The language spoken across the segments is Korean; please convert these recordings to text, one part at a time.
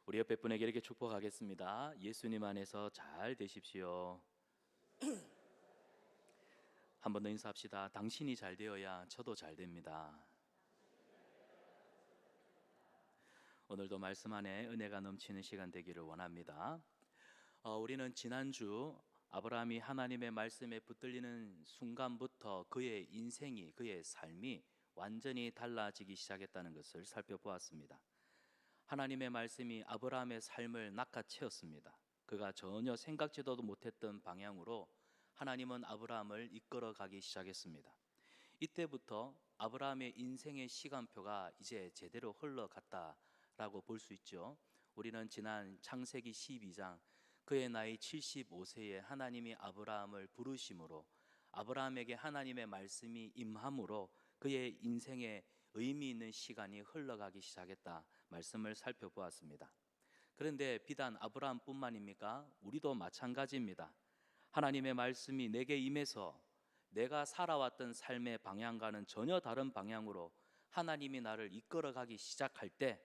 우리 옆에 분에게 이렇게 축복하겠습니다. 예수님 안에서 잘 되십시오. 한 번 더 인사합시다. 당신이 잘 되어야 저도 잘 됩니다. 오늘도 말씀 안에 은혜가 넘치는 시간 되기를 원합니다. 우리는 지난주 아브라함이 하나님의 말씀에 붙들리는 순간부터 그의 인생이, 그의 삶이 완전히 달라지기 시작했다는 것을 살펴보았습니다. 하나님의 말씀이 아브라함의 삶을 낚아채었습니다. 그가 전혀 생각지도 못했던 방향으로 하나님은 아브라함을 이끌어 가기 시작했습니다. 이때부터 아브라함의 인생의 시간표가 이제 제대로 흘러갔다라고 볼 수 있죠. 우리는 지난 창세기 12장 그의 나이 75세에 하나님이 아브라함을 부르심으로 아브라함에게 하나님의 말씀이 임함으로 그의 인생에 의미 있는 시간이 흘러가기 시작했다 말씀을 살펴보았습니다. 그런데 비단 아브라함뿐만입니까? 우리도 마찬가지입니다. 하나님의 말씀이 내게 임해서 내가 살아왔던 삶의 방향과는 전혀 다른 방향으로 하나님이 나를 이끌어가기 시작할 때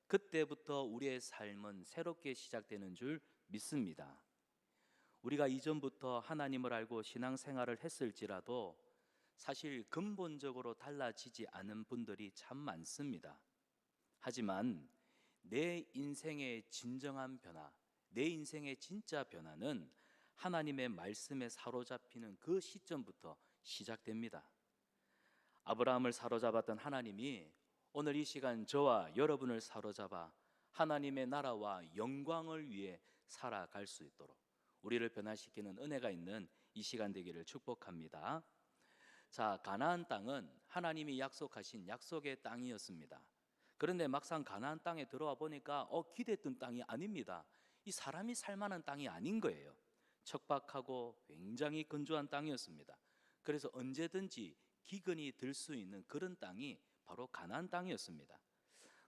그때부터 우리의 삶은 새롭게 시작되는 줄 믿습니다. 우리가 이전부터 하나님을 알고 신앙생활을 했을지라도 사실 근본적으로 달라지지 않은 분들이 참 많습니다. 하지만 내 인생의 진정한 변화, 내 인생의 진짜 변화는 하나님의 말씀에 사로잡히는 그 시점부터 시작됩니다. 아브라함을 사로잡았던 하나님이 오늘 이 시간 저와 여러분을 사로잡아 하나님의 나라와 영광을 위해 살아갈 수 있도록 우리를 변화시키는 은혜가 있는 이 시간 되기를 축복합니다. 자, 가나안 땅은 하나님이 약속하신 약속의 땅이었습니다. 그런데 막상 가나안 땅에 들어와 보니까 기대했던 땅이 아닙니다. 이 사람이 살 만한 땅이 아닌 거예요. 척박하고 굉장히 건조한 땅이었습니다. 그래서 언제든지 기근이 들 수 있는 그런 땅이 바로 가나안 땅이었습니다.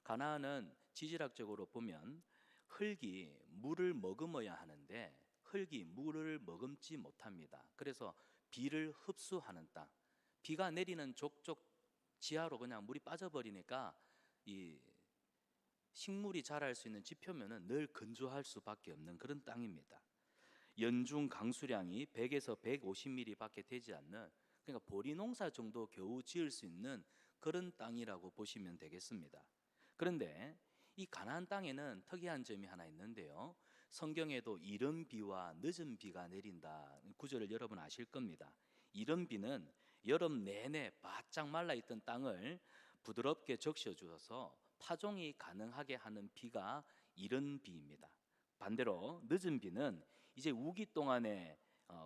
가나안은 지질학적으로 보면 흙이 물을 머금어야 하는데 흙이 물을 머금지 못합니다. 그래서 비를 흡수하는 땅, 비가 내리는 족족 지하로 그냥 물이 빠져버리니까 이 식물이 자랄 수 있는 지표면은 늘 건조할 수밖에 없는 그런 땅입니다. 연중 강수량이 100에서 150mm밖에 되지 않는, 그러니까 보리 농사 정도 겨우 지을 수 있는 그런 땅이라고 보시면 되겠습니다. 그런데 이 가나안 땅에는 특이한 점이 하나 있는데요. 성경에도 이른 비와 늦은 비가 내린다 구절을 여러분 아실 겁니다. 이른 비는 여름 내내 바짝 말라있던 땅을 부드럽게 적셔 주어서 파종이 가능하게 하는 비가 이른 비입니다. 반대로 늦은 비는 이제 우기 동안에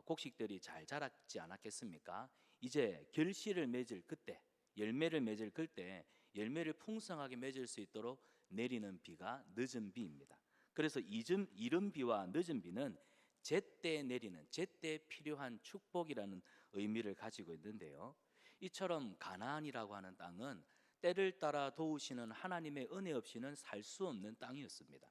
곡식들이 잘 자랐지 않았겠습니까? 이제 결실을 맺을 그때, 열매를 맺을 그때 열매를 풍성하게 맺을 수 있도록 내리는 비가 늦은 비입니다. 그래서 이른 비와 늦은 비는 제때 내리는, 제때 필요한 축복이라는 의미를 가지고 있는데요. 이처럼 가나안이라고 하는 땅은 때를 따라 도우시는 하나님의 은혜 없이는 살 수 없는 땅이었습니다.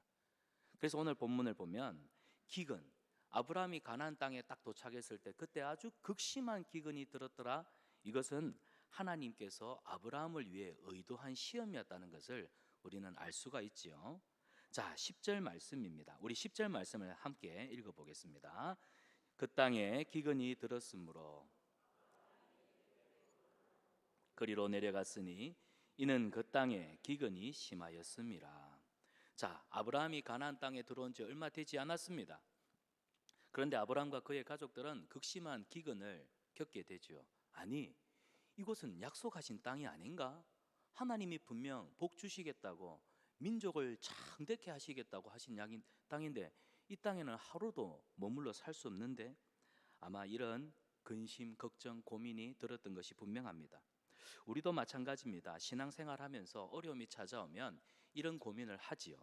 그래서 오늘 본문을 보면 기근, 아브라함이 가나안 땅에 딱 도착했을 때 그때 아주 극심한 기근이 들었더라. 이것은 하나님께서 아브라함을 위해 의도한 시험이었다는 것을 우리는 알 수가 있지요. 자, 10절 말씀입니다. 우리 10절 말씀을 함께 읽어보겠습니다. 그 땅에 기근이 들었으므로 그리로 내려갔으니 이는 그 땅에 기근이 심하였음이라. 자, 아브라함이 가나안 땅에 들어온 지 얼마 되지 않았습니다. 그런데 아브라함과 그의 가족들은 극심한 기근을 겪게 되죠. 아니, 이곳은 약속하신 땅이 아닌가? 하나님이 분명 복 주시겠다고, 민족을 창대케 하시겠다고 하신 땅인데 이 땅에는 하루도 머물러 살 수 없는데, 아마 이런 근심, 걱정, 고민이 들었던 것이 분명합니다. 우리도 마찬가지입니다. 신앙생활하면서 어려움이 찾아오면 이런 고민을 하지요.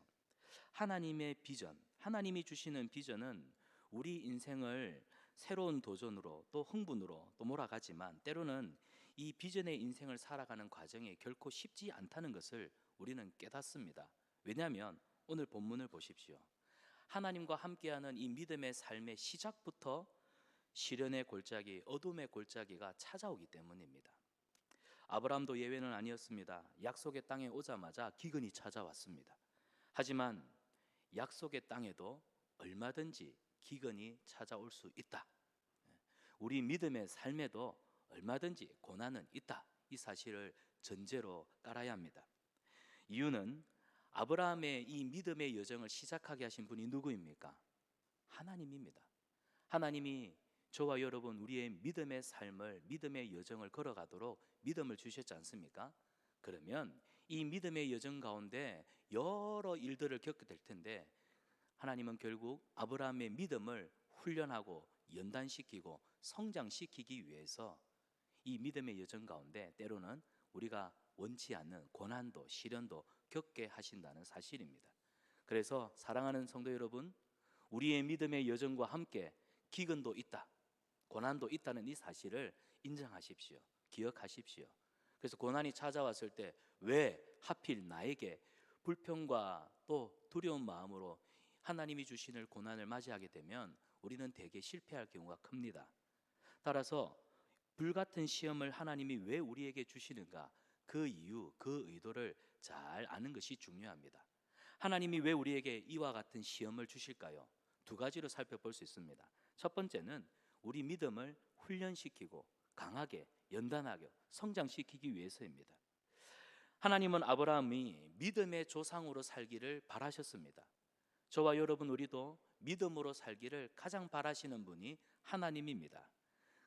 하나님의 비전, 하나님이 주시는 비전은 우리 인생을 새로운 도전으로 또 흥분으로 또 몰아가지만 때로는 이 비전의 인생을 살아가는 과정이 결코 쉽지 않다는 것을 우리는 깨닫습니다. 왜냐하면 오늘 본문을 보십시오. 하나님과 함께하는 이 믿음의 삶의 시작부터 시련의 골짜기, 어둠의 골짜기가 찾아오기 때문입니다. 아브라함도 예외는 아니었습니다. 약속의 땅에 오자마자 기근이 찾아왔습니다. 하지만 약속의 땅에도 얼마든지 기근이 찾아올 수 있다. 우리 믿음의 삶에도 얼마든지 고난은 있다. 이 사실을 전제로 깔아야 합니다. 이유는 아브라함의 이 믿음의 여정을 시작하게 하신 분이 누구입니까? 하나님입니다. 하나님이 저와 여러분 우리의 믿음의 삶을, 믿음의 여정을 걸어가도록 믿음을 주셨지 않습니까? 그러면 이 믿음의 여정 가운데 여러 일들을 겪게 될 텐데, 하나님은 결국 아브라함의 믿음을 훈련하고 연단시키고 성장시키기 위해서 이 믿음의 여정 가운데 때로는 우리가 원치 않는 고난도 시련도 겪게 하신다는 사실입니다. 그래서 사랑하는 성도 여러분, 우리의 믿음의 여정과 함께 기근도 있다, 고난도 있다는 이 사실을 인정하십시오. 기억하십시오. 그래서 고난이 찾아왔을 때 왜 하필 나에게 불평과 또 두려운 마음으로 하나님이 주시는 고난을 맞이하게 되면 우리는 대개 실패할 경우가 큽니다. 따라서 불같은 시험을 하나님이 왜 우리에게 주시는가, 그 이유, 그 의도를 잘 아는 것이 중요합니다. 하나님이 왜 우리에게 이와 같은 시험을 주실까요? 두 가지로 살펴볼 수 있습니다. 첫 번째는 우리 믿음을 훈련시키고 강하게 연단하게 성장시키기 위해서입니다. 하나님은 아브라함이 믿음의 조상으로 살기를 바라셨습니다. 저와 여러분 우리도 믿음으로 살기를 가장 바라시는 분이 하나님입니다.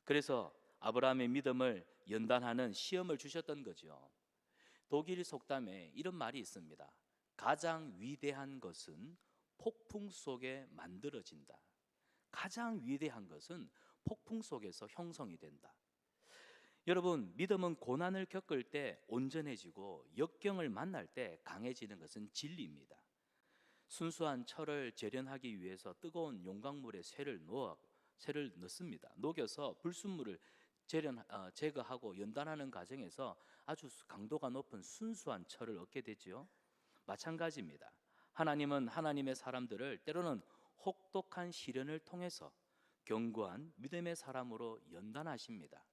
그래서 아브라함의 믿음을 연단하는 시험을 주셨던 거죠. 독일 속담에 이런 말이 있습니다. 가장 위대한 것은 폭풍 속에 만들어진다. 가장 위대한 것은 폭풍 속에서 형성이 된다. 여러분, 믿음은 고난을 겪을 때 온전해지고 역경을 만날 때 강해지는 것은 진리입니다. 순수한 철을 재련하기 위해서 뜨거운 용광물에 쇠를 넣습니다. 녹여서 불순물을 제거하고 연단하는 과정에서 아주 강도가 높은 순수한 철을 얻게 되지요. 마찬가지입니다. 하나님은 하나님의 사람들을 때로는 혹독한 시련을 통해서 견고한 믿음의 사람으로 연단하십니다.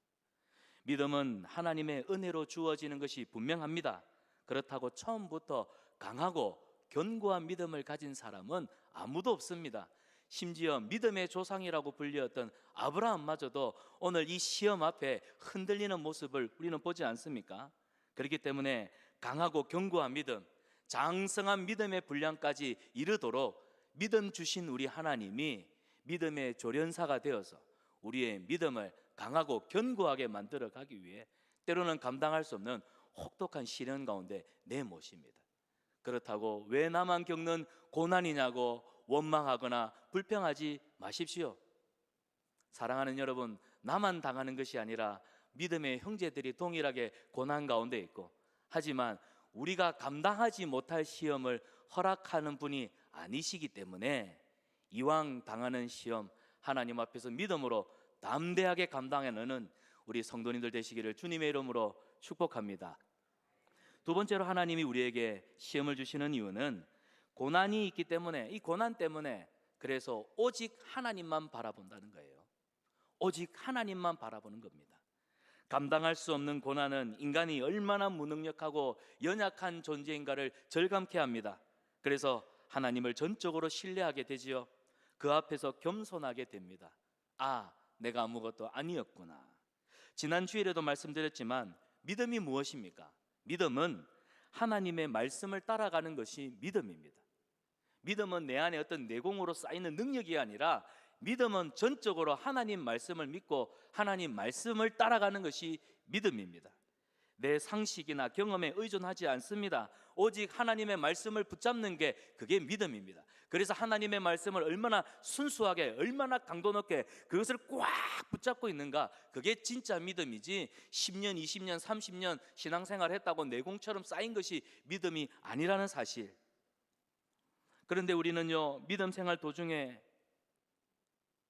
믿음은 하나님의 은혜로 주어지는 것이 분명합니다. 그렇다고 처음부터 강하고 견고한 믿음을 가진 사람은 아무도 없습니다. 심지어 믿음의 조상이라고 불렸던 아브라함마저도 오늘 이 시험 앞에 흔들리는 모습을 우리는 보지 않습니까? 그렇기 때문에 강하고 견고한 믿음, 장성한 믿음의 분량까지 이르도록 믿음 주신 우리 하나님이 믿음의 조련사가 되어서 우리의 믿음을 강하고 견고하게 만들어 가기 위해 때로는 감당할 수 없는 혹독한 시련 가운데 내모십니다. 그렇다고 왜 나만 겪는 고난이냐고 원망하거나 불평하지 마십시오. 사랑하는 여러분, 나만 당하는 것이 아니라 믿음의 형제들이 동일하게 고난 가운데 있고, 하지만 우리가 감당하지 못할 시험을 허락하는 분이 아니시기 때문에 이왕 당하는 시험 하나님 앞에서 믿음으로 담대하게 감당해내는 우리 성도님들 되시기를 주님의 이름으로 축복합니다. 두 번째로 하나님이 우리에게 시험을 주시는 이유는 고난이 있기 때문에, 이 고난 때문에 그래서 오직 하나님만 바라본다는 거예요. 오직 하나님만 바라보는 겁니다. 감당할 수 없는 고난은 인간이 얼마나 무능력하고 연약한 존재인가를 절감케 합니다. 그래서 하나님을 전적으로 신뢰하게 되지요. 그 앞에서 겸손하게 됩니다. 아, 내가 아무것도 아니었구나. 지난 주일에도 말씀드렸지만 믿음이 무엇입니까? 믿음은 하나님의 말씀을 따라가는 것이 믿음입니다. 믿음은 내 안에 어떤 내공으로 쌓이는 능력이 아니라 믿음은 전적으로 하나님 말씀을 믿고 하나님 말씀을 따라가는 것이 믿음입니다. 내 상식이나 경험에 의존하지 않습니다. 오직 하나님의 말씀을 붙잡는 게 그게 믿음입니다. 그래서 하나님의 말씀을 얼마나 순수하게, 얼마나 강도 높게 그것을 꽉 붙잡고 있는가, 그게 진짜 믿음이지 10년, 20년, 30년 신앙생활 했다고 내공처럼 쌓인 것이 믿음이 아니라는 사실. 그런데 우리는요, 믿음 생활 도중에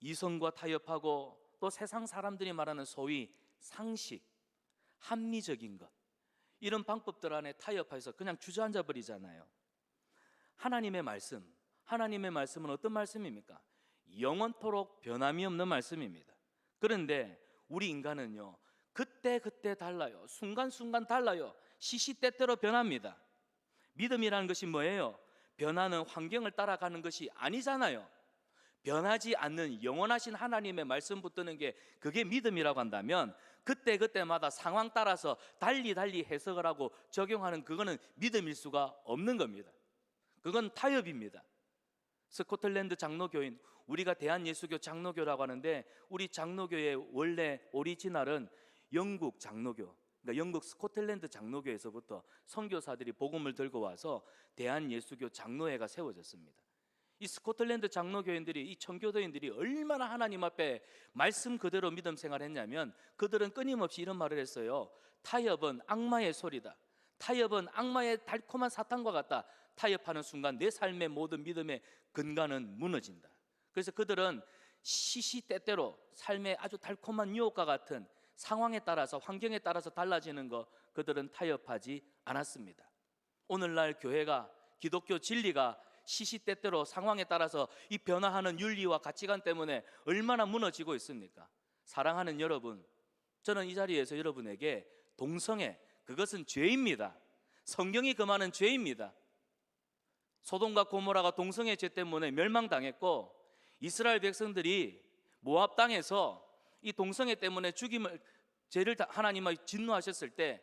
이성과 타협하고 또 세상 사람들이 말하는 소위 상식, 합리적인 것, 이런 방법들 안에 타협해서 그냥 주저앉아 버리잖아요. 하나님의 말씀은 어떤 말씀입니까? 영원토록 변함이 없는 말씀입니다. 그런데 우리 인간은요, 그때 달라요. 순간순간 달라요. 시시때때로 변합니다. 믿음이라는 것이 뭐예요? 변하는 환경을 따라가는 것이 아니잖아요. 변하지 않는 영원하신 하나님의 말씀 붙드는 게 그게 믿음이라고 한다면 그때그때마다 상황 따라서 달리 해석을 하고 적용하는 그거는 믿음일 수가 없는 겁니다. 그건 타협입니다. 스코틀랜드 장로교인, 우리가 대한예수교 장로교라고 하는데 우리 장로교의 원래 오리지널은 영국 장로교, 그러니까 영국 스코틀랜드 장로교에서부터 선교사들이 복음을 들고 와서 대한예수교 장로회가 세워졌습니다. 이 스코틀랜드 장로교인들이, 이 청교도인들이 얼마나 하나님 앞에 말씀 그대로 믿음 생활했냐면 그들은 끊임없이 이런 말을 했어요. 타협은 악마의 소리다. 타협은 악마의 달콤한 사탄과 같다. 타협하는 순간 내 삶의 모든 믿음의 근간은 무너진다. 그래서 그들은 시시때때로 삶의 아주 달콤한 유혹과 같은 상황에 따라서, 환경에 따라서 달라지는 거 그들은 타협하지 않았습니다. 오늘날 교회가, 기독교 진리가 시시때때로 상황에 따라서 이 변화하는 윤리와 가치관 때문에 얼마나 무너지고 있습니까? 사랑하는 여러분, 저는 이 자리에서 여러분에게 동성애, 그것은 죄입니다. 성경이 금하는 죄입니다. 소돔과 고모라가 동성애 죄 때문에 멸망당했고 이스라엘 백성들이 모압 땅에서 이 동성애 때문에 죽임을, 죄를 하나님이 진노하셨을 때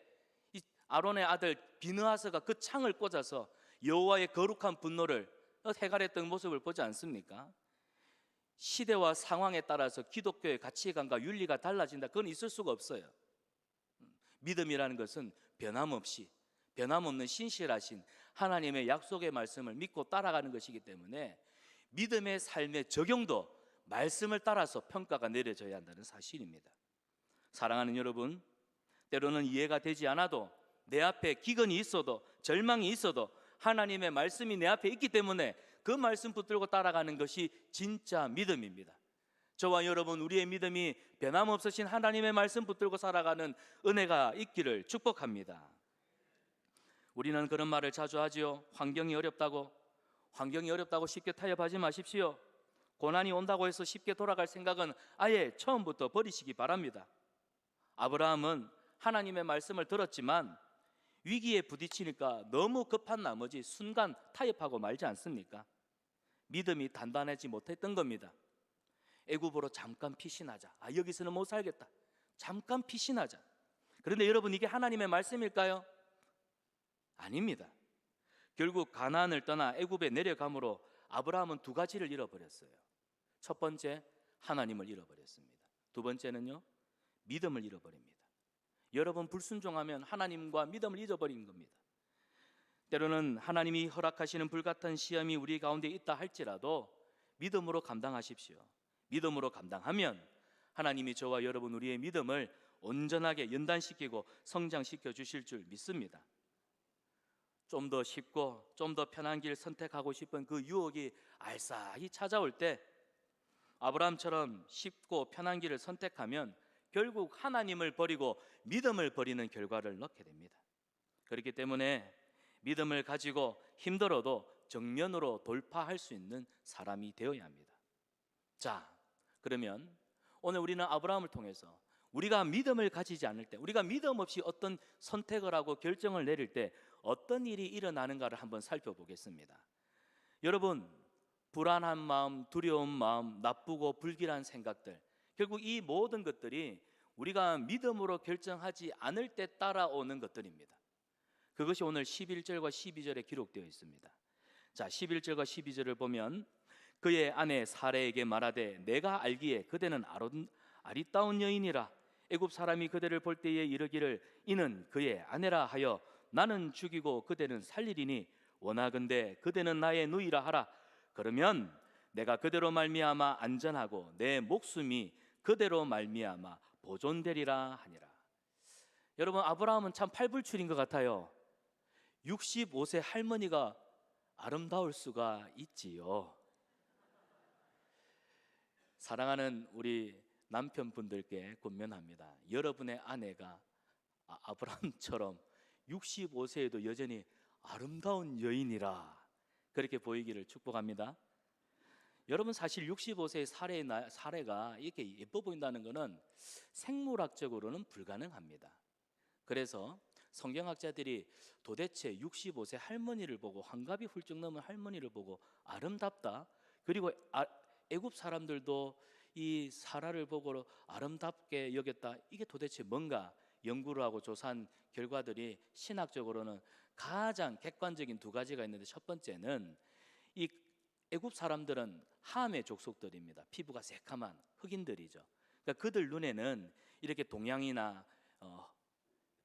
이 아론의 아들 비느하스가 그 창을 꽂아서 여호와의 거룩한 분노를 해갈했던 모습을 보지 않습니까? 시대와 상황에 따라서 기독교의 가치관과 윤리가 달라진다, 그건 있을 수가 없어요. 믿음이라는 것은 변함없는 신실하신 하나님의 약속의 말씀을 믿고 따라가는 것이기 때문에 믿음의 삶의 적용도 말씀을 따라서 평가가 내려져야 한다는 사실입니다. 사랑하는 여러분, 때로는 이해가 되지 않아도, 내 앞에 기근이 있어도, 절망이 있어도 하나님의 말씀이 내 앞에 있기 때문에 그 말씀 붙들고 따라가는 것이 진짜 믿음입니다. 저와 여러분, 우리의 믿음이 변함없으신 하나님의 말씀 붙들고 살아가는 은혜가 있기를 축복합니다. 우리는 그런 말을 자주 하지요. 환경이 어렵다고 쉽게 타협하지 마십시오. 고난이 온다고 해서 쉽게 돌아갈 생각은 아예 처음부터 버리시기 바랍니다. 아브라함은 하나님의 말씀을 들었지만 위기에 부딪히니까 너무 급한 나머지 순간 타협하고 말지 않습니까? 믿음이 단단하지 못했던 겁니다. 애굽으로 잠깐 피신하자. 여기서는 못 살겠다. 잠깐 피신하자. 그런데 여러분, 이게 하나님의 말씀일까요? 아닙니다. 결국 가나안을 떠나 애굽에 내려감으로 아브라함은 두 가지를 잃어버렸어요. 첫 번째, 하나님을 잃어버렸습니다. 두 번째는요, 믿음을 잃어버립니다. 여러분, 불순종하면 하나님과 믿음을 잃어버리는 겁니다. 때로는 하나님이 허락하시는 불같은 시험이 우리 가운데 있다 할지라도 믿음으로 감당하십시오. 믿음으로 감당하면 하나님이 저와 여러분, 우리의 믿음을 온전하게 연단시키고 성장시켜 주실 줄 믿습니다. 좀 더 쉽고 좀 더 편한 길 선택하고 싶은 그 유혹이 알싸히 찾아올 때 아브라함처럼 쉽고 편한 길을 선택하면 결국 하나님을 버리고 믿음을 버리는 결과를 낳게 됩니다. 그렇기 때문에 믿음을 가지고 힘들어도 정면으로 돌파할 수 있는 사람이 되어야 합니다. 자, 그러면 오늘 우리는 아브라함을 통해서 우리가 믿음을 가지지 않을 때, 우리가 믿음 없이 어떤 선택을 하고 결정을 내릴 때 어떤 일이 일어나는가를 한번 살펴보겠습니다. 여러분, 불안한 마음, 두려운 마음, 나쁘고 불길한 생각들, 결국 이 모든 것들이 우리가 믿음으로 결정하지 않을 때 따라오는 것들입니다. 그것이 오늘 11절과 12절에 기록되어 있습니다. 자, 11절과 12절을 보면 그의 아내 사레에게 말하되 내가 알기에 그대는 아리따운 여인이라 애굽 사람이 그대를 볼 때에 이르기를 이는 그의 아내라 하여 나는 죽이고 그대는 살리리니 원하건대 그대는 나의 누이라 하라. 그러면 내가 그대로 말미암아 안전하고 내 목숨이 그대로 말미암아 보존되리라 하니라. 여러분, 아브라함은 참 팔불출인 것 같아요. 65세 할머니가 아름다울 수가 있지요. 사랑하는 우리 남편분들께 권면합니다. 여러분의 아내가 아브라함처럼 65세에도 여전히 아름다운 여인이라 그렇게 보이기를 축복합니다. 여러분, 사실 65세의 사례가 이렇게 예뻐 보인다는 것은 생물학적으로는 불가능합니다. 그래서 성경학자들이 도대체 65세 할머니를 보고, 환갑이 훌쩍 넘은 할머니를 보고 아름답다, 그리고 애굽 사람들도 이 사라를 보고 아름답게 여겼다, 이게 도대체 뭔가 연구를 하고 조사한 결과들이 신학적으로는 가장 객관적인 두 가지가 있는데, 첫 번째는 이 애굽 사람들은 함의 족속들입니다. 피부가 새카만 흑인들이죠. 그러니까 그들 눈에는 이렇게 동양이나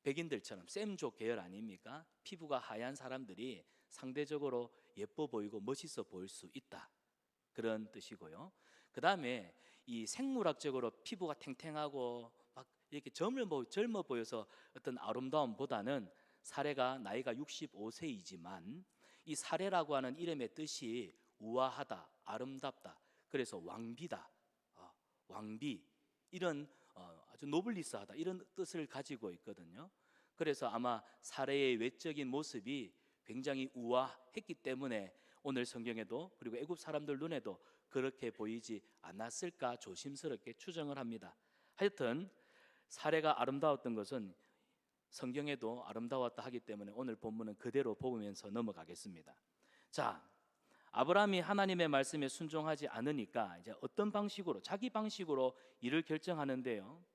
백인들처럼 셈족 계열 아닙니까? 피부가 하얀 사람들이 상대적으로 예뻐 보이고 멋있어 보일 수 있다, 그런 뜻이고요. 그 다음에 이 생물학적으로 피부가 탱탱하고 막 이렇게 젊어 보여서 어떤 아름다움보다는, 사례가 나이가 65세이지만 이 사례라고 하는 이름의 뜻이 우아하다, 아름답다, 그래서 왕비다, 왕비, 이런 아주 노블리스하다, 이런 뜻을 가지고 있거든요. 그래서 아마 사례의 외적인 모습이 굉장히 우아했기 때문에 오늘 성경에도, 그리고 애굽 사람들 눈에도 그렇게 보이지 않았을까 조심스럽게 추정을 합니다. 하여튼 사례가 아름다웠던 것은 성경에도 아름다웠다 하기 때문에 오늘 본문은 그대로 보면서 넘어가겠습니다. 자, 아브라함이 하나님의 말씀에 순종하지 않으니까 이제 어떤 방식으로, 자기 방식으로 일을 결정하는데요,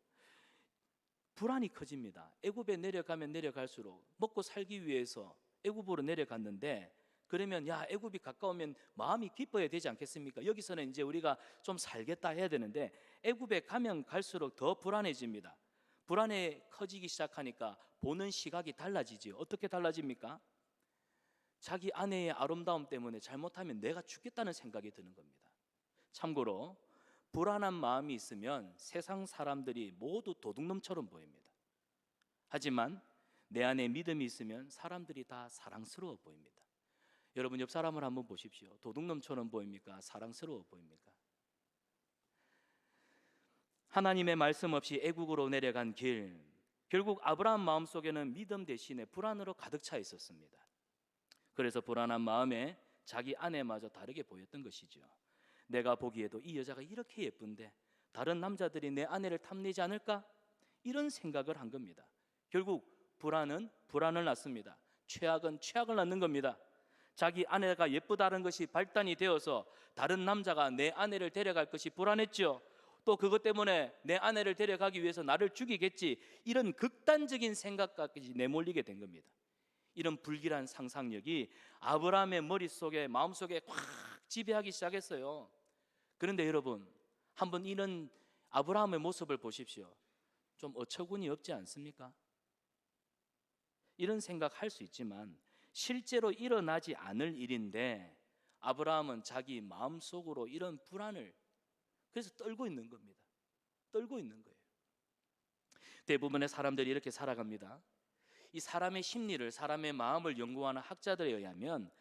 불안이 커집니다. 애굽에 내려가면 내려갈수록 먹고 살기 위해서 애굽으로 내려갔는데, 그러면 야, 애굽이 가까우면 마음이 기뻐야 되지 않겠습니까? 여기서는 이제 우리가 좀 살겠다 해야 되는데, 애굽에 가면 갈수록 더 불안해집니다. 불안이 커지기 시작하니까 보는 시각이 달라지지요. 어떻게 달라집니까? 자기 아내의 아름다움 때문에 잘못하면 내가 죽겠다는 생각이 드는 겁니다. 참고로 불안한 마음이 있으면 세상 사람들이 모두 도둑놈처럼 보입니다. 하지만 내 안에 믿음이 있으면 사람들이 다 사랑스러워 보입니다. 여러분 옆 사람을 한번 보십시오. 도둑놈처럼 보입니까? 사랑스러워 보입니까? 하나님의 말씀 없이 애국으로 내려간 길, 결국 아브라함 마음속에는 믿음 대신에 불안으로 가득 차 있었습니다. 그래서 불안한 마음에 자기 아내마저 다르게 보였던 것이죠. 내가 보기에도 이 여자가 이렇게 예쁜데 다른 남자들이 내 아내를 탐내지 않을까? 이런 생각을 한 겁니다. 결국 불안은 불안을 낳습니다. 최악은 최악을 낳는 겁니다. 자기 아내가 예쁘다는 것이 발단이 되어서 다른 남자가 내 아내를 데려갈 것이 불안했죠. 또 그것 때문에 내 아내를 데려가기 위해서 나를 죽이겠지, 이런 극단적인 생각까지 내몰리게 된 겁니다. 이런 불길한 상상력이 아브라함의 머릿속에, 마음속에 꽉 지배하기 시작했어요. 그런데 여러분, 한번 이런 아브라함의 모습을 보십시오. 좀 어처구니 없지 않습니까? 이런 생각할 수 있지만 실제로 일어나지 않을 일인데, 아브라함은 자기 마음속으로 이런 불안을 그래서 떨고 있는 겁니다. 떨고 있는 거예요. 대부분의 사람들이 이렇게 살아갑니다. 이 사람의 심리를, 사람의 마음을 연구하는 학자들에 의하면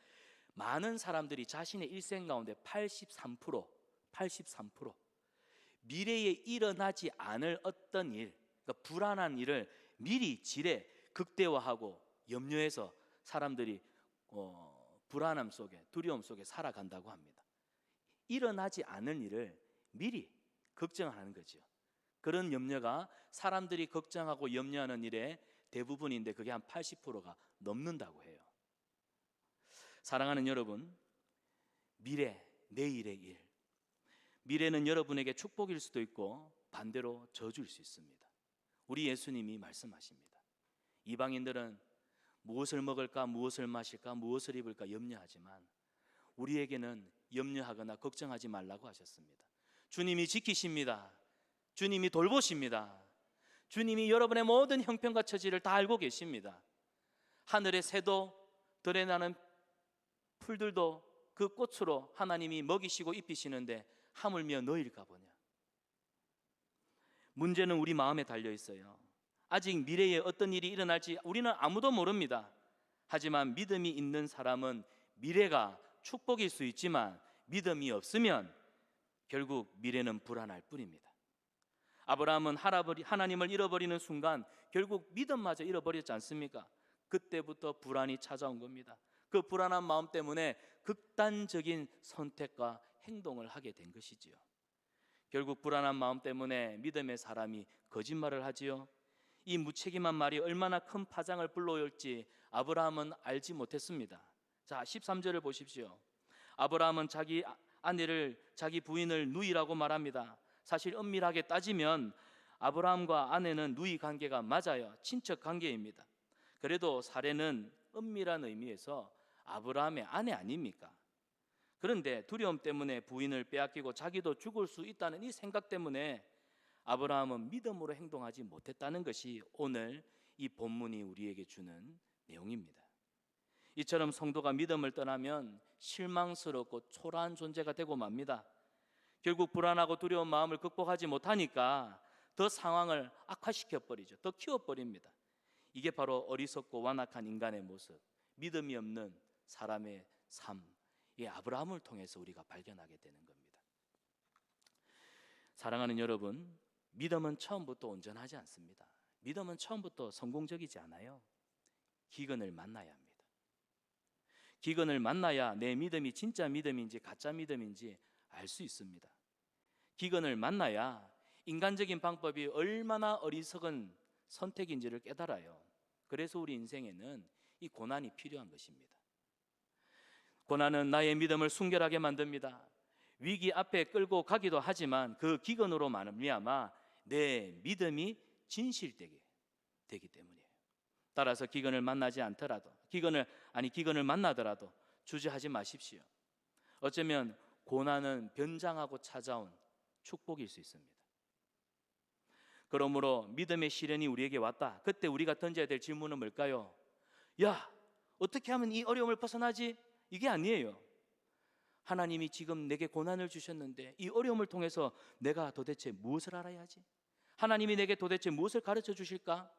많은 사람들이 자신의 일생 가운데 83% 미래에 일어나지 않을 어떤 일, 그러니까 불안한 일을 미리 지레 극대화하고 염려해서 사람들이 불안함 속에, 두려움 속에 살아간다고 합니다. 일어나지 않을 일을 미리 걱정하는 거죠. 그런 염려가 사람들이 걱정하고 염려하는 일의 대부분인데 그게 한 80%가 넘는다고 해요. 사랑하는 여러분, 미래, 내일의 일, 미래는 여러분에게 축복일 수도 있고 반대로 저주일 수 있습니다. 우리 예수님이 말씀하십니다. 이방인들은 무엇을 먹을까, 무엇을 마실까, 무엇을 입을까 염려하지만 우리에게는 염려하거나 걱정하지 말라고 하셨습니다. 주님이 지키십니다. 주님이 돌보십니다. 주님이 여러분의 모든 형편과 처지를 다 알고 계십니다. 하늘의 새도, 들에 나는 풀들도 그 꽃으로 하나님이 먹이시고 입히시는데 하물며 너일까 보냐. 문제는 우리 마음에 달려 있어요. 아직 미래에 어떤 일이 일어날지 우리는 아무도 모릅니다. 하지만 믿음이 있는 사람은 미래가 축복일 수 있지만 믿음이 없으면 결국 미래는 불안할 뿐입니다. 아브라함은 하나님을 잃어버리는 순간 결국 믿음마저 잃어버렸지 않습니까? 그때부터 불안이 찾아온 겁니다. 그 불안한 마음 때문에 극단적인 선택과 행동을 하게 된 것이지요. 결국 불안한 마음 때문에 믿음의 사람이 거짓말을 하지요. 이 무책임한 말이 얼마나 큰 파장을 불러올지 아브라함은 알지 못했습니다. 자, 13절을 보십시오. 아브라함은 자기 아내를, 자기 부인을 누이라고 말합니다. 사실 엄밀하게 따지면 아브라함과 아내는 누이 관계가 맞아요. 친척 관계입니다. 그래도 사례는 엄밀한 의미에서 아브라함의 아내 아닙니까? 그런데 두려움 때문에 부인을 빼앗기고 자기도 죽을 수 있다는 이 생각 때문에 아브라함은 믿음으로 행동하지 못했다는 것이 오늘 이 본문이 우리에게 주는 내용입니다. 이처럼 성도가 믿음을 떠나면 실망스럽고 초라한 존재가 되고 맙니다. 결국 불안하고 두려운 마음을 극복하지 못하니까 더 상황을 악화시켜버리죠. 더 키워버립니다. 이게 바로 어리석고 완악한 인간의 모습, 믿음이 없는 사람의 삶, 이 아브라함을 통해서 우리가 발견하게 되는 겁니다. 사랑하는 여러분, 믿음은 처음부터 온전하지 않습니다. 믿음은 처음부터 성공적이지 않아요. 기근을 만나야 합니다. 기근을 만나야 내 믿음이 진짜 믿음인지 가짜 믿음인지 알 수 있습니다. 기근을 만나야 인간적인 방법이 얼마나 어리석은 선택인지를 깨달아요. 그래서 우리 인생에는 이 고난이 필요한 것입니다. 고난은 나의 믿음을 순결하게 만듭니다. 위기 앞에 끌고 가기도 하지만 그 기근으로 말미암아 내 믿음이 진실되게 되기 때문이에요. 따라서 기근을 만나지 않더라도 기근을 만나더라도 주저하지 마십시오. 어쩌면 고난은 변장하고 찾아온 축복일 수 있습니다. 그러므로 믿음의 시련이 우리에게 왔다. 그때 우리가 던져야 될 질문은 뭘까요? 야, 어떻게 하면 이 어려움을 벗어나지? 이게 아니에요. 하나님이 지금 내게 고난을 주셨는데 이 어려움을 통해서 내가 도대체 무엇을 알아야 하지? 하나님이 내게 도대체 무엇을 가르쳐 주실까?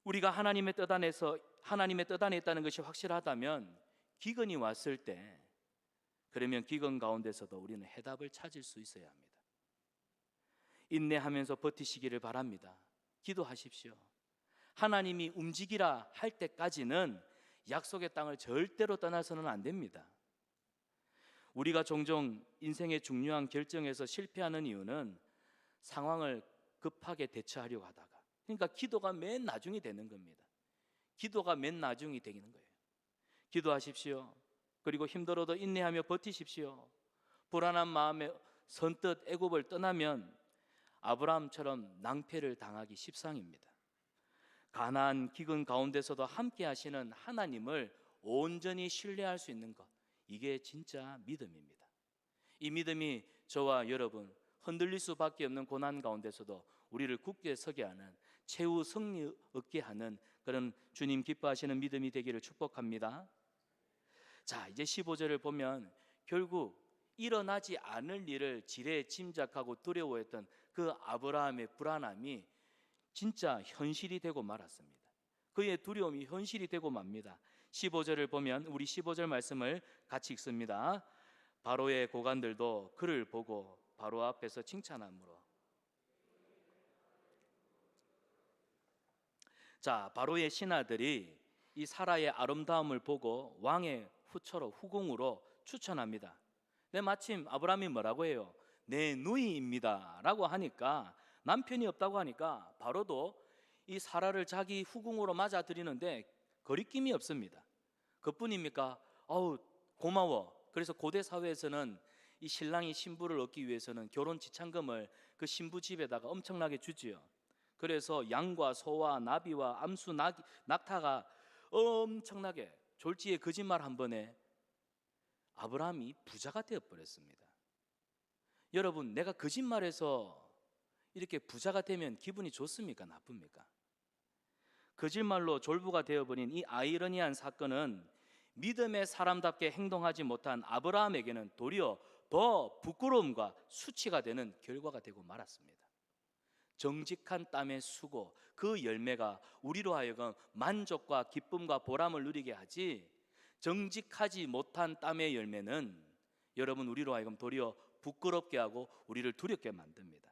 우리가 하나님의 뜻 안에 있다는 것이 확실하다면 기근이 왔을 때, 그러면 기근 가운데서도 우리는 해답을 찾을 수 있어야 합니다. 인내하면서 버티시기를 바랍니다. 기도하십시오. 하나님이 움직이라 할 때까지는 약속의 땅을 절대로 떠나서는 안 됩니다. 우리가 종종 인생의 중요한 결정에서 실패하는 이유는 상황을 급하게 대처하려고 하다가, 그러니까 기도가 맨 나중이 되는 겁니다. 기도가 맨 나중이 되는 거예요. 기도하십시오. 그리고 힘들어도 인내하며 버티십시오. 불안한 마음에 선뜻 애굽을 떠나면 아브라함처럼 낭패를 당하기 십상입니다. 가나안 기근 가운데서도 함께 하시는 하나님을 온전히 신뢰할 수 있는 것, 이게 진짜 믿음입니다. 이 믿음이 저와 여러분 흔들릴 수밖에 없는 고난 가운데서도 우리를 굳게 서게 하는, 최후 승리 얻게 하는 그런 주님 기뻐하시는 믿음이 되기를 축복합니다. 자, 이제 15절을 보면 결국 일어나지 않을 일을 지레 짐작하고 두려워했던 그 아브라함의 불안함이 진짜 현실이 되고 말았습니다. 그의 두려움이 현실이 되고 맙니다. 15절을 보면 우리 15절 말씀을 같이 읽습니다. 바로의 고관들도 그를 보고 바로 앞에서 칭찬하므로. 자, 바로의 신하들이 이 사라의 아름다움을 보고 왕의 후궁으로 추천합니다. 근데 마침 아브라함이 뭐라고 해요? 내 누이입니다 라고 하니까, 남편이 없다고 하니까 바로도 이 사라를 자기 후궁으로 맞아들이는데 거리낌이 없습니다. 그뿐입니까? 아우 고마워. 그래서 고대 사회에서는 이 신랑이 신부를 얻기 위해서는 결혼 지참금을 그 신부 집에다가 엄청나게 주지요. 그래서 양과 소와 나비와 암수 낙타가 엄청나게 졸지에 거짓말 한 번에 아브라함이 부자가 되어버렸습니다. 여러분, 내가 거짓말해서 이렇게 부자가 되면 기분이 좋습니까? 나쁩니까? 거짓말로 졸부가 되어버린 이 아이러니한 사건은 믿음의 사람답게 행동하지 못한 아브라함에게는 도리어 더 부끄러움과 수치가 되는 결과가 되고 말았습니다. 정직한 땀의 수고, 그 열매가 우리로 하여금 만족과 기쁨과 보람을 누리게 하지, 정직하지 못한 땀의 열매는 여러분 우리로 하여금 도리어 부끄럽게 하고 우리를 두렵게 만듭니다.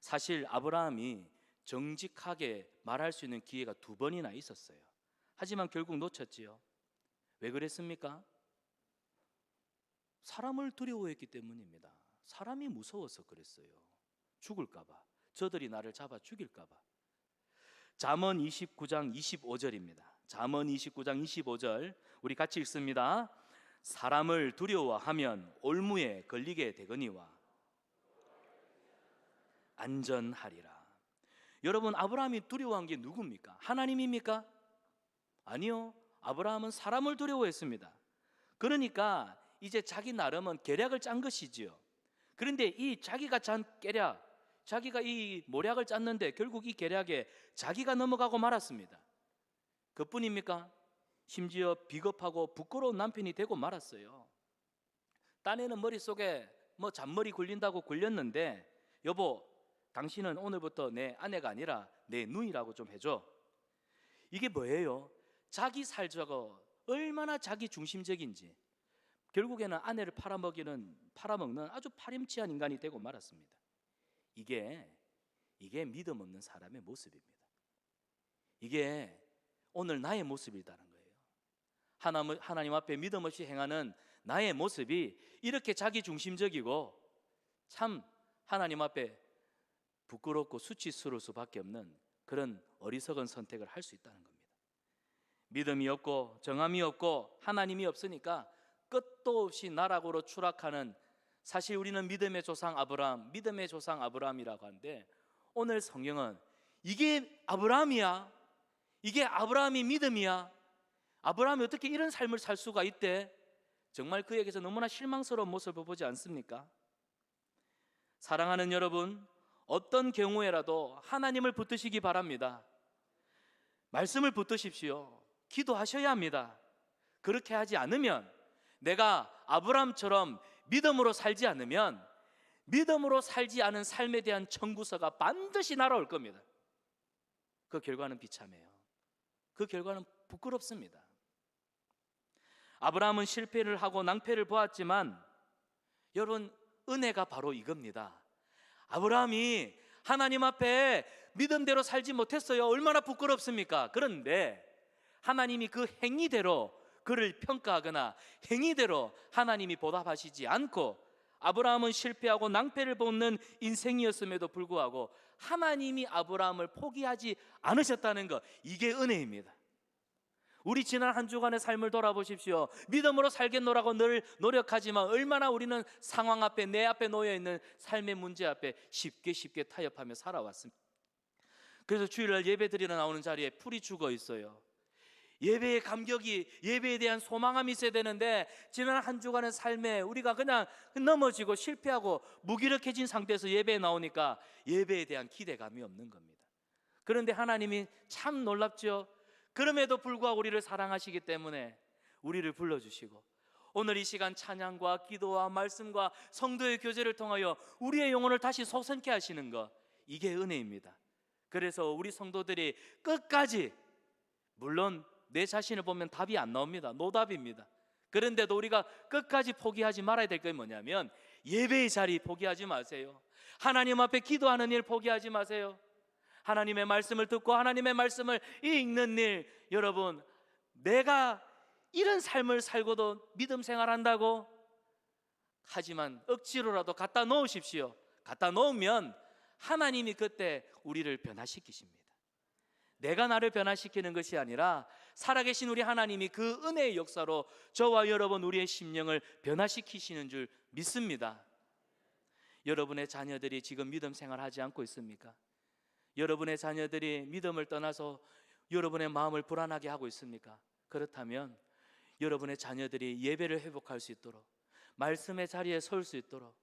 사실 아브라함이 정직하게 말할 수 있는 기회가 2번이나 있었어요. 하지만 결국 놓쳤지요. 왜 그랬습니까? 사람을 두려워했기 때문입니다. 사람이 무서워서 그랬어요. 죽을까 봐, 저들이 나를 잡아 죽일까 봐. 잠언 29장 25절입니다. 잠언 29장 25절 우리 같이 읽습니다. 사람을 두려워하면 올무에 걸리게 되거니와 안전하리라. 여러분, 아브라함이 두려워한 게 누굽니까? 하나님입니까? 아니요. 아브라함은 사람을 두려워했습니다. 그러니까 이제 자기 나름은 계략을 짠 것이지요. 그런데 이 자기가 짠 계략, 자기가 이 모략을 짰는데 결국 이 계략에 자기가 넘어가고 말았습니다. 그뿐입니까? 심지어 비겁하고 부끄러운 남편이 되고 말았어요. 딴에는 머릿속에 뭐 잔머리 굴린다고 굴렸는데, 여보, 당신은 오늘부터 내 아내가 아니라 내 누이라고 좀 해줘. 이게 뭐예요? 자기 살자고 얼마나 자기 중심적인지. 결국에는 아내를 팔아먹는 아주 파렴치한 인간이 되고 말았습니다. 이게 믿음 없는 사람의 모습입니다. 이게 오늘 나의 모습이라는 거예요. 하나님 앞에 믿음 없이 행하는 나의 모습이 이렇게 자기 중심적이고 참 하나님 앞에 부끄럽고 수치스러울 수밖에 없는 그런 어리석은 선택을 할 수 있다는 겁니다. 믿음이 없고 정함이 없고 하나님이 없으니까 끝도 없이 나락으로 추락하는, 사실 우리는 믿음의 조상 아브라함이라고 하는데, 오늘 성경은 이게 아브라함이야? 이게 아브라함이 믿음이야? 아브라함이 어떻게 이런 삶을 살 수가 있대? 정말 그에게서 너무나 실망스러운 모습을 보지 않습니까? 사랑하는 여러분, 어떤 경우에라도 하나님을 붙드시기 바랍니다. 말씀을 붙드십시오. 기도하셔야 합니다. 그렇게 하지 않으면, 내가 아브라함처럼 믿음으로 살지 않으면 믿음으로 살지 않은 삶에 대한 청구서가 반드시 날아올 겁니다. 그 결과는 비참해요. 그 결과는 부끄럽습니다. 아브라함은 실패를 하고 낭패를 보았지만 여러분, 은혜가 바로 이겁니다. 아브라함이 하나님 앞에 믿음대로 살지 못했어요. 얼마나 부끄럽습니까? 그런데 하나님이 그 행위대로 그를 평가하거나 행위대로 하나님이 보답하시지 않고, 아브라함은 실패하고 낭패를 보는 인생이었음에도 불구하고 하나님이 아브라함을 포기하지 않으셨다는 것, 이게 은혜입니다. 우리 지난 한 주간의 삶을 돌아보십시오. 믿음으로 살겠노라고 늘 노력하지만 얼마나 우리는 상황 앞에, 내 앞에 놓여있는 삶의 문제 앞에 쉽게 타협하며 살아왔습니다. 그래서 주일날 예배 드리러 나오는 자리에 풀이 죽어 있어요. 예배의 감격이, 예배에 대한 소망함이 있어야 되는데, 지난 한 주간의 삶에 우리가 그냥 넘어지고 실패하고 무기력해진 상태에서 예배에 나오니까 예배에 대한 기대감이 없는 겁니다. 그런데 하나님이 참 놀랍죠. 그럼에도 불구하고 우리를 사랑하시기 때문에 우리를 불러주시고, 오늘 이 시간 찬양과 기도와 말씀과 성도의 교제를 통하여 우리의 영혼을 다시 솟게 하시는 것, 이게 은혜입니다. 그래서 우리 성도들이 끝까지, 물론 내 자신을 보면 답이 안 나옵니다. 노답입니다. 그런데도 우리가 끝까지 포기하지 말아야 될 게 뭐냐면, 예배의 자리 포기하지 마세요. 하나님 앞에 기도하는 일 포기하지 마세요. 하나님의 말씀을 듣고 하나님의 말씀을 읽는 일, 여러분, 내가 이런 삶을 살고도 믿음 생활한다고? 하지만 억지로라도 갖다 놓으십시오. 갖다 놓으면 하나님이 그때 우리를 변화시키십니다. 내가 나를 변화시키는 것이 아니라 살아계신 우리 하나님이 그 은혜의 역사로 저와 여러분, 우리의 심령을 변화시키시는 줄 믿습니다. 여러분의 자녀들이 지금 믿음 생활하지 않고 있습니까? 여러분의 자녀들이 믿음을 떠나서 여러분의 마음을 불안하게 하고 있습니까? 그렇다면 여러분의 자녀들이 예배를 회복할 수 있도록, 말씀의 자리에 설 수 있도록,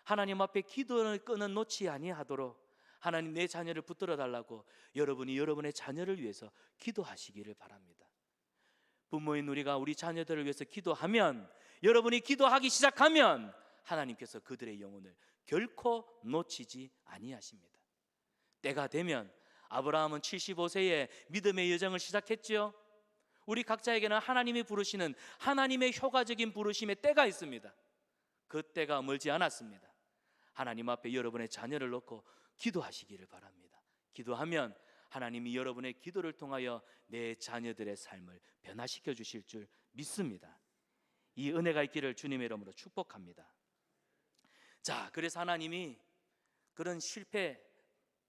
하나님 앞에 기도의 끈은 놓지 아니하도록 하나님, 내 자녀를 붙들어 달라고 여러분이 여러분의 자녀를 위해서 기도하시기를 바랍니다. 부모인 우리가 우리 자녀들을 위해서 기도하면, 여러분이 기도하기 시작하면 하나님께서 그들의 영혼을 결코 놓치지 아니하십니다. 때가 되면, 아브라함은 75세에 믿음의 여정을 시작했지요. 우리 각자에게는 하나님이 부르시는, 하나님의 효과적인 부르심의 때가 있습니다. 그 때가 멀지 않았습니다. 하나님 앞에 여러분의 자녀를 놓고 기도하시기를 바랍니다. 기도하면 하나님이 여러분의 기도를 통하여 내 자녀들의 삶을 변화시켜 주실 줄 믿습니다. 이 은혜가 있기를 주님의 이름으로 축복합니다. 자, 그래서 하나님이 그런 실패,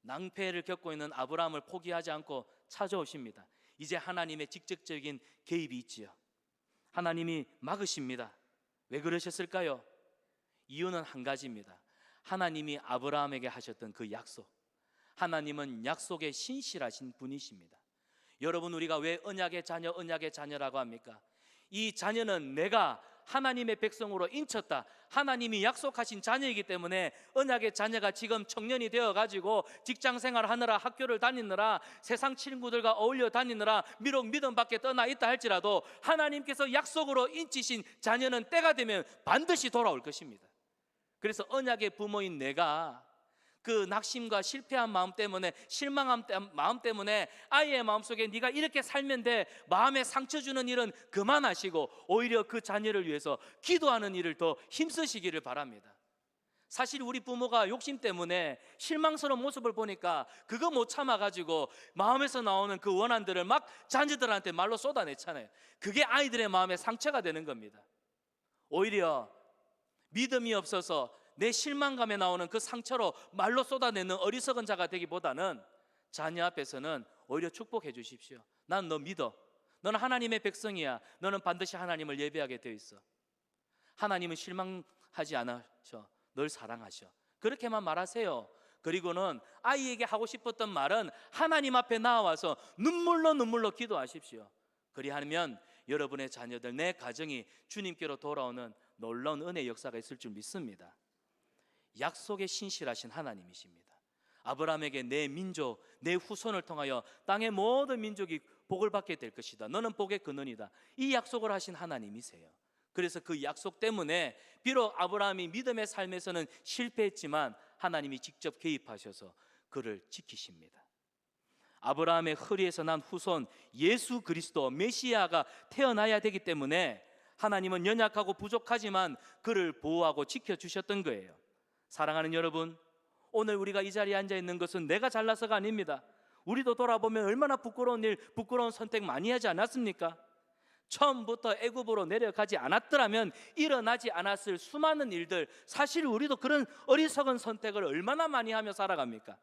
낭패를 겪고 있는 아브라함을 포기하지 않고 찾아오십니다. 이제 하나님의 직접적인 개입이 있지요. 하나님이 막으십니다. 왜 그러셨을까요? 이유는 한 가지입니다. 하나님이 아브라함에게 하셨던 그 약속. 하나님은 약속에 신실하신 분이십니다. 여러분, 우리가 왜 언약의 자녀라고 합니까? 이 자녀는 내가 하나님의 백성으로 인쳤다, 하나님이 약속하신 자녀이기 때문에 언약의 자녀가 지금 청년이 되어가지고 직장생활 하느라, 학교를 다니느라, 세상 친구들과 어울려 다니느라 비록 믿음 밖에 떠나 있다 할지라도 하나님께서 약속으로 인치신 자녀는 때가 되면 반드시 돌아올 것입니다. 그래서 언약의 부모인 내가 그 낙심과 실패한 마음 때문에, 실망한 마음 때문에 아이의 마음속에 네가 이렇게 살면 돼, 마음에 상처 주는 일은 그만하시고 오히려 그 자녀를 위해서 기도하는 일을 더 힘쓰시기를 바랍니다. 사실 우리 부모가 욕심 때문에 실망스러운 모습을 보니까 그거 못 참아가지고 마음에서 나오는 그 원한들을 막 자녀들한테 말로 쏟아내잖아요. 그게 아이들의 마음에 상처가 되는 겁니다. 오히려 믿음이 없어서 내 실망감에 나오는 그 상처로 말로 쏟아내는 어리석은 자가 되기보다는 자녀 앞에서는 오히려 축복해 주십시오. 난 너 믿어. 너는 하나님의 백성이야. 너는 반드시 하나님을 예배하게 되어 있어. 하나님은 실망하지 않으셔. 널 사랑하셔. 그렇게만 말하세요. 그리고는 아이에게 하고 싶었던 말은 하나님 앞에 나와서 눈물로 기도하십시오. 그리하면 여러분의 자녀들, 내 가정이 주님께로 돌아오는 놀라운 은혜의 역사가 있을 줄 믿습니다. 약속에 신실하신 하나님이십니다. 아브라함에게 내 민족, 내 후손을 통하여 땅의 모든 민족이 복을 받게 될 것이다, 너는 복의 근원이다, 이 약속을 하신 하나님이세요. 그래서 그 약속 때문에 비록 아브라함이 믿음의 삶에서는 실패했지만 하나님이 직접 개입하셔서 그를 지키십니다. 아브라함의 허리에서 난 후손 예수 그리스도 메시아가 태어나야 되기 때문에 하나님은 연약하고 부족하지만 그를 보호하고 지켜주셨던 거예요. 사랑하는 여러분, 오늘 우리가 이 자리에 앉아 있는 것은 내가 잘나서가 아닙니다. 우리도 돌아보면 얼마나 부끄러운 일, 부끄러운 선택 많이 하지 않았습니까? 처음부터 애굽으로 내려가지 않았더라면 일어나지 않았을 수많은 일들, 사실 우리도 그런 어리석은 선택을 얼마나 많이 하며 살아갑니까?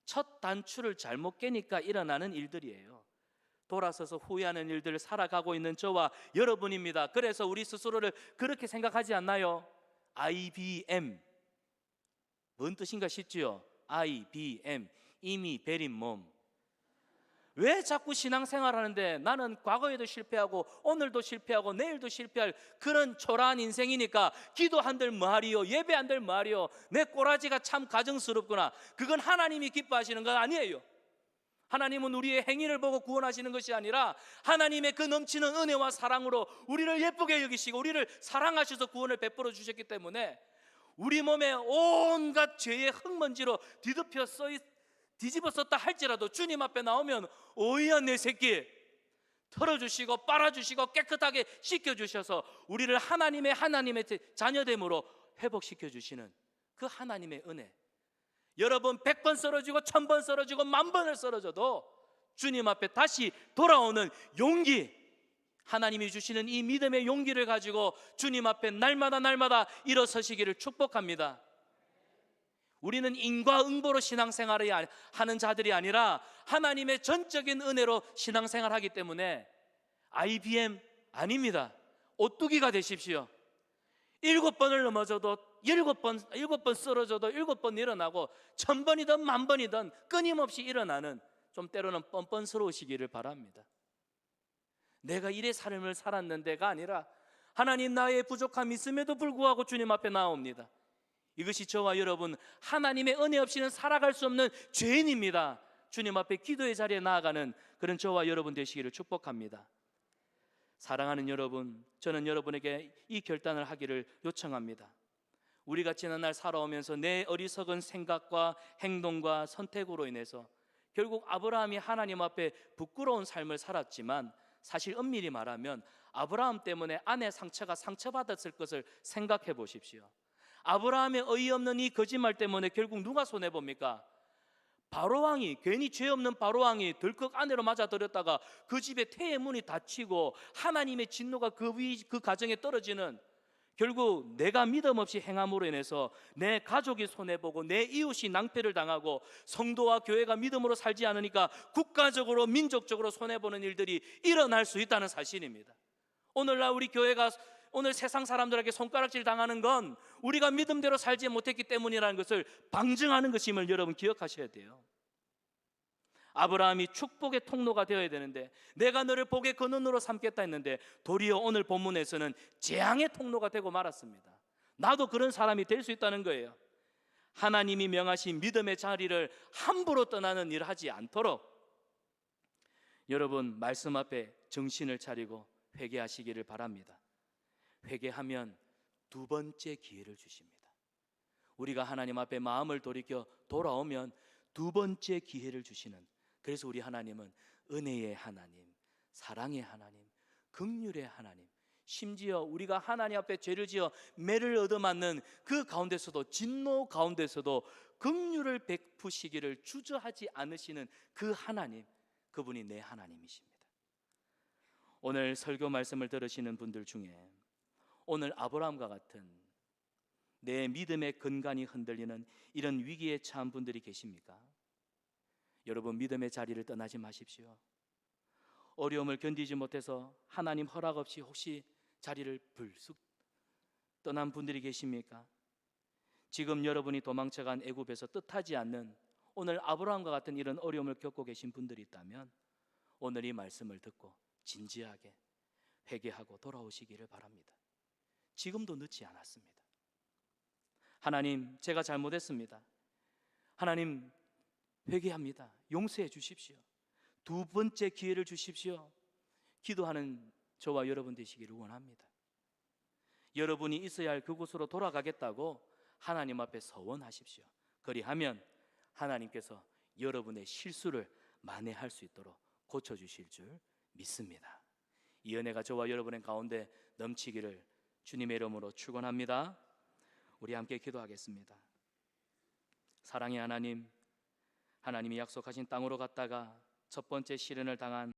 첫 단추를 잘못 깨니까 일어나는 일들이에요. 돌아서서 후회하는 일들을 살아가고 있는 저와 여러분입니다. 그래서 우리 스스로를 그렇게 생각하지 않나요? IBM, 뭔 뜻인가 싶지요? IBM, 이미 베린 몸. 왜 자꾸 신앙생활 하는데 나는 과거에도 실패하고 오늘도 실패하고 내일도 실패할 그런 초라한 인생이니까 기도 한들 뭐하리요, 예배 한들 뭐하리요, 내 꼬라지가 참 가증스럽구나. 그건 하나님이 기뻐하시는 건 아니에요. 하나님은 우리의 행위를 보고 구원하시는 것이 아니라 하나님의 그 넘치는 은혜와 사랑으로 우리를 예쁘게 여기시고 우리를 사랑하셔서 구원을 베풀어 주셨기 때문에 우리 몸에 온갖 죄의 흙먼지로 뒤집어 썼다 할지라도 주님 앞에 나오면 오이야 내 새끼 털어주시고 빨아주시고 깨끗하게 씻겨주셔서 우리를 하나님의 자녀됨으로 회복시켜 주시는 그 하나님의 은혜. 여러분 100번 쓰러지고 1000번 쓰러지고 10,000번을 쓰러져도 주님 앞에 다시 돌아오는 용기, 하나님이 주시는 이 믿음의 용기를 가지고 주님 앞에 날마다 일어서시기를 축복합니다. 우리는 인과응보로 신앙생활을 하는 자들이 아니라 하나님의 전적인 은혜로 신앙생활하기 때문에 IBM 아닙니다. 오뚜기가 되십시오. 7번을 넘어져도 7번 쓰러져도 7번 일어나고 1000번이든 10,000번이든 끊임없이 일어나는, 좀 때로는 뻔뻔스러우시기를 바랍니다. 내가 이래 삶을 살았는데가 아니라 하나님 나의 부족함이 있음에도 불구하고 주님 앞에 나옵니다. 이것이 저와 여러분 하나님의 은혜 없이는 살아갈 수 없는 죄인입니다. 주님 앞에 기도의 자리에 나아가는 그런 저와 여러분 되시기를 축복합니다. 사랑하는 여러분, 저는 여러분에게 이 결단을 하기를 요청합니다. 우리가 지난날 살아오면서 내 어리석은 생각과 행동과 선택으로 인해서 결국 아브라함이 하나님 앞에 부끄러운 삶을 살았지만 사실 엄밀히 말하면 아브라함 때문에 아내 상처받았을 것을 생각해 보십시오. 아브라함의 어이없는 이 거짓말 때문에 결국 누가 손해봅니까? 바로왕이, 괜히 죄 없는 바로왕이 덜컥 아내로 맞아들였다가 그 집에 태의 문이 닫히고 하나님의 진노가 그 가정에 떨어지는, 결국 내가 믿음 없이 행함으로 인해서 내 가족이 손해보고 내 이웃이 낭패를 당하고 성도와 교회가 믿음으로 살지 않으니까 국가적으로 민족적으로 손해보는 일들이 일어날 수 있다는 사실입니다. 오늘날 우리 교회가 오늘 세상 사람들에게 손가락질 당하는 건 우리가 믿음대로 살지 못했기 때문이라는 것을 방증하는 것임을 여러분 기억하셔야 돼요. 아브라함이 축복의 통로가 되어야 되는데 내가 너를 복의 근원으로 삼겠다 했는데 도리어 오늘 본문에서는 재앙의 통로가 되고 말았습니다. 나도 그런 사람이 될 수 있다는 거예요. 하나님이 명하신 믿음의 자리를 함부로 떠나는 일을 하지 않도록 여러분 말씀 앞에 정신을 차리고 회개하시기를 바랍니다. 회개하면 두 번째 기회를 주십니다. 우리가 하나님 앞에 마음을 돌이켜 돌아오면 두 번째 기회를 주시는, 그래서 우리 하나님은 은혜의 하나님, 사랑의 하나님, 긍휼의 하나님, 심지어 우리가 하나님 앞에 죄를 지어 매를 얻어맞는 그 가운데서도 진노 가운데서도 긍휼을 베푸시기를 주저하지 않으시는 그 하나님, 그분이 내 하나님이십니다. 오늘 설교 말씀을 들으시는 분들 중에 오늘 아브라함과 같은 내 믿음의 근간이 흔들리는 이런 위기에 처한 분들이 계십니까? 여러분 믿음의 자리를 떠나지 마십시오. 어려움을 견디지 못해서 하나님 허락 없이 혹시 자리를 불쑥 떠난 분들이 계십니까? 지금 여러분이 도망쳐간 애굽에서 뜻하지 않는 오늘 아브라함과 같은 이런 어려움을 겪고 계신 분들이 있다면 오늘 이 말씀을 듣고 진지하게 회개하고 돌아오시기를 바랍니다. 지금도 늦지 않았습니다. 하나님, 제가 잘못했습니다. 하나님, 회개합니다. 용서해 주십시오. 두 번째 기회를 주십시오. 기도하는 저와 여러분 되시기를 원합니다. 여러분이 있어야 할 그곳으로 돌아가겠다고 하나님 앞에 서원하십시오. 그리하면 하나님께서 여러분의 실수를 만회할 수 있도록 고쳐주실 줄 믿습니다. 이 은혜가 저와 여러분의 가운데 넘치기를 주님의 이름으로 축원합니다. 우리 함께 기도하겠습니다. 사랑의 하나님, 하나님이 약속하신 땅으로 갔다가 첫 번째 시련을 당한